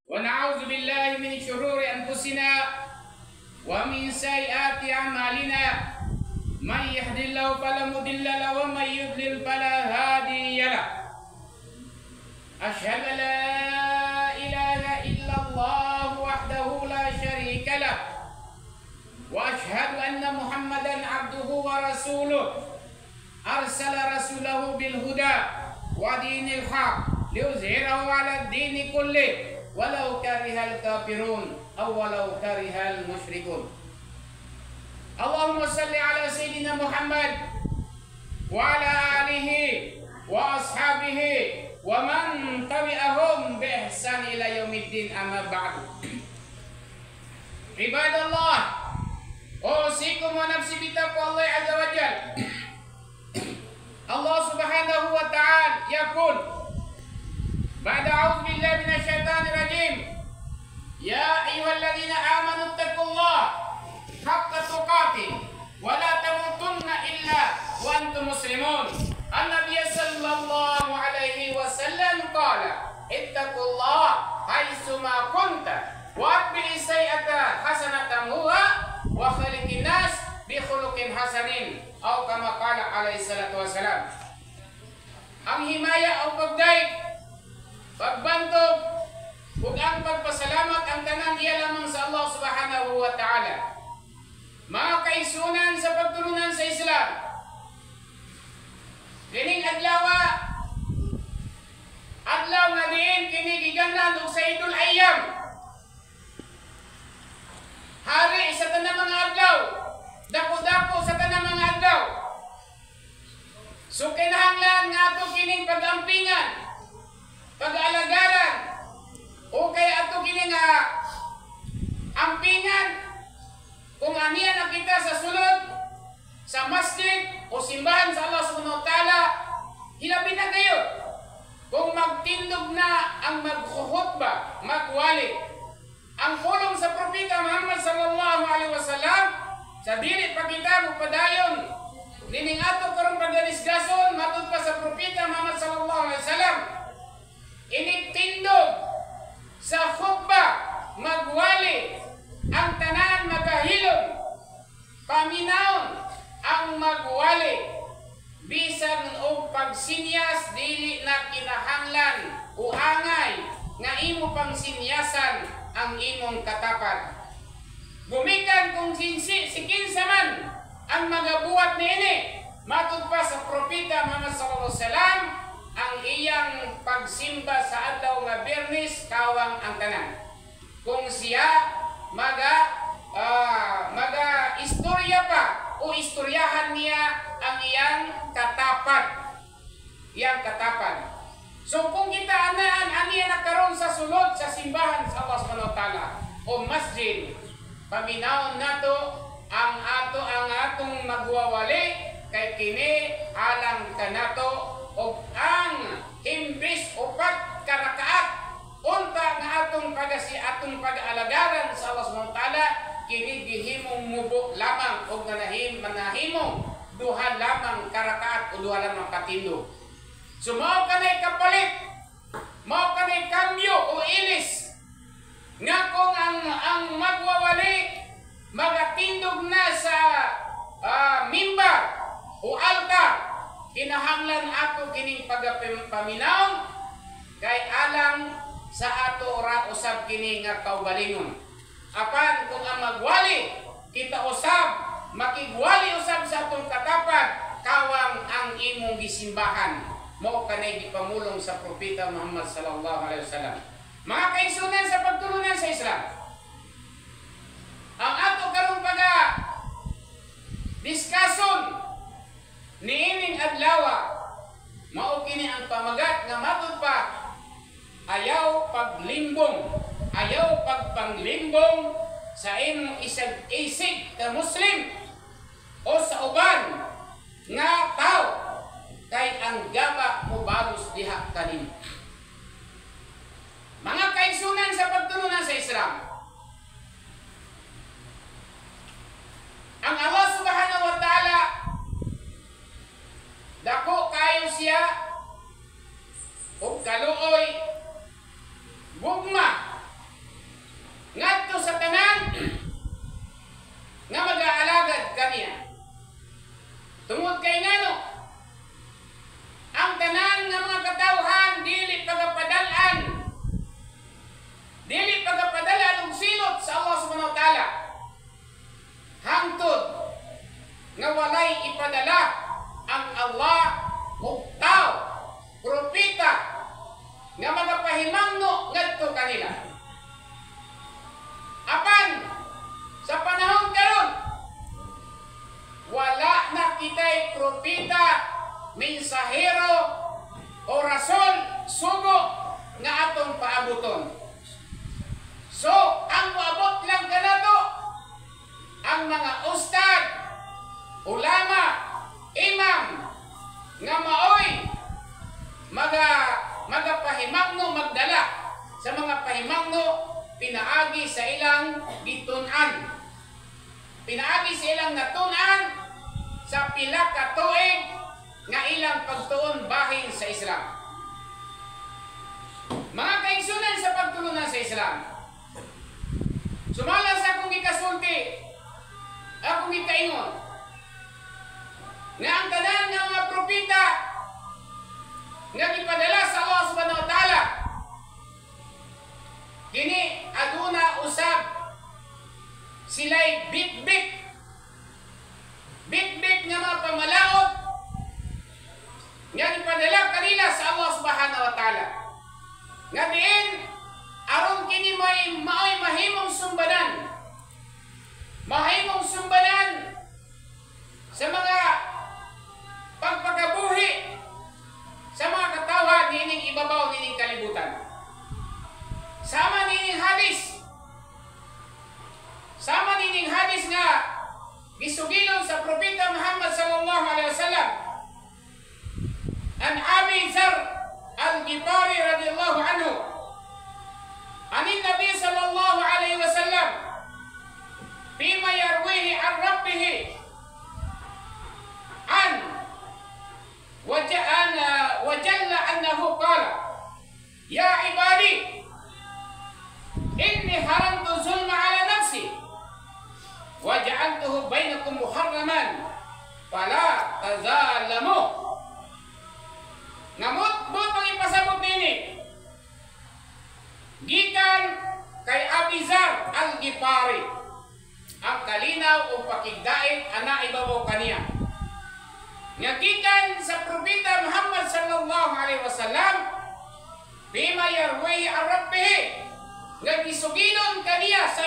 ونعوذ بالله من شرور أنفسنا ومن سيئات أعمالنا من يهد الله فلا مضل له ومن يضلل فلا هادي له أشهد أن لا إله إلا الله وحده لا شريك له وأشهد أن محمدا عبده ورسوله أرسل رسوله بالهدى ودين الحق ليظهره على الدين كله ولو كره الكافرون أو ولو كره المشركون. اللهم صل على سيدنا محمد وعلى آله وأصحابه ومن تبعهم بإحسان إلى يوم الدين. أما بعد، عباد الله، أوصيكم ونفسي بتقوى الله عز وجل. الله سبحانه وتعالى يقول بعد أعوذ بالله من الشيطان الرجيم: يا أيها الذين آمنوا اتقوا الله حق تقاته ولا تموتن إلا وأنتم مسلمون. النبي صلى الله عليه وسلم قال: اتقوا الله حيثما كنت وأتبع السيئة حسنة تمحوها وخالق الناس بخلق حسن أو كما قال عليه الصلاة والسلام. Ang himaya o pagdaig, pagbantog, ug ang pagpasalamat ang tanan iya lamang sa Allah subhanahu wa ta'ala. Mga kaisunan sa pagtulunan sa Islam, kining adlaw nga diin kini giganlan og Sayyidul Ayyam, hari sa tanang mga adlaw, dako-dako sa tanang mga adlaw. So kinahanglan nga ato kining pag-ampingan, pag-alagaran, o kaya ato kini nga ampingan kung aniya na kita sa sulod sa masjid o simbahan sa Allah subhanahu wa ta'ala. Hilabi na kayo kung magtindog na ang maghuhutba, magwali ang pulong sa propeta Muhammad sallallahu alaihi wasallam, sa dili pa kita mupadayon nining ato karong pagdanisgason matud pa sa propeta Muhammad sallallahu alaihi wasallam. Inigtindog sa khutbah, magwali ang tanan, magahilom, paminaon ang magwali, bisan og pagsinyas dili na kinahanglan o angay nga imo pang sinyasan ang imong katapat. Gumikan kung si kinsa man ang magabuhat niini matud pa sa propeta Muhammad sallallahu alaihi wasallam, ang iyang pagsimba sa adlaw nga Biyernes kawang ang tanan. Kung siya istorya pa o istoryahan niya ang iyang katapat. So kung kita anaan aniya nakaroon sa sulod sa simbahan sa Allah subhanahu wa ta'ala o masjid, paminaon nato ang atong magwawali kay kini alang kanato o ang imbis upat karakaat unta nga atong pag-alagaran sa Allah subhanahu wa ta'ala, kini gihimong mubo lamang o manahimong duha lamang karakaat o duha lamang katindog. So mao kanay kapalit, mao kanay kambyo o ilis nga kung ang magwawali magatindog na sa mimbar o altar, kinahanglan ato kining pagapaminaw kay alang sa ato ora usab kini nga kaugalingon. Apan kung ang magwali kita usab makigwali usab sa atong katapat, kawang ang imong gisimbahan. Mao kanay gipamulong sa propeta Muhammad sallallahu alaihi wasallam. Mga kaigsunan sa pagtulunan sa Islam, ang ato karong diskusyon niining adlaw mao kini ang pamagat nga matud pa ayaw pagpanglimbong sa imong isig ka Muslim o sa uban nga tao, kay ang gaba mo balos diha kanin. Mga kaigsunan sa pagtulunan sa Islam, ang Allah subhanahu wa ta'ala dako kayo siya o kaluoy, gugma panghimangno pinaagi sa ilang gitun-an. Pinaagi sa ilang natun-an sa pila ka tuig nga ilang pagtuon bahin sa Islam. Mga kaigsunan sa pagtulunan sa Islam, sumala sa akong gikasulti, akong gikaingon, nga ang tanan nga mga propita nga gipadala sa Allah subhanahu wa ta'ala, kini aduna usab sila'y bit-bit nga mga pamalaot nga gipadala kanila sa Allah subhanahu wa ta'ala, nga diin aron kini mao'y mahimong sumbanan sa mga pagpagabuhi sa mga katawhan nining ibabaw nining kalibutan. Sama nining hadis nga gisugilon sa propeta Muhammad sallallahu alaihi wasallam an Abi Zar al-Ghifari radhiyallahu anhu anin Nabi sallallahu alaihi wasallam fima yarwihi an rabbih an wajalla annahu qala ya ibadi inni haramtu zulma ala nafsi waja'altuhu bainakum muharraman fala tazalamu. Ngamot ang ipasabot nini gikan kay Abi Zar al-Ghifari, ang kalinaw o pakigdait ana ibabaw kaniya, nga gikan sa propeta Muhammad sallallahu alaihi wasallam bima yarwihi an rabbih, nga gisugilon kaniya sa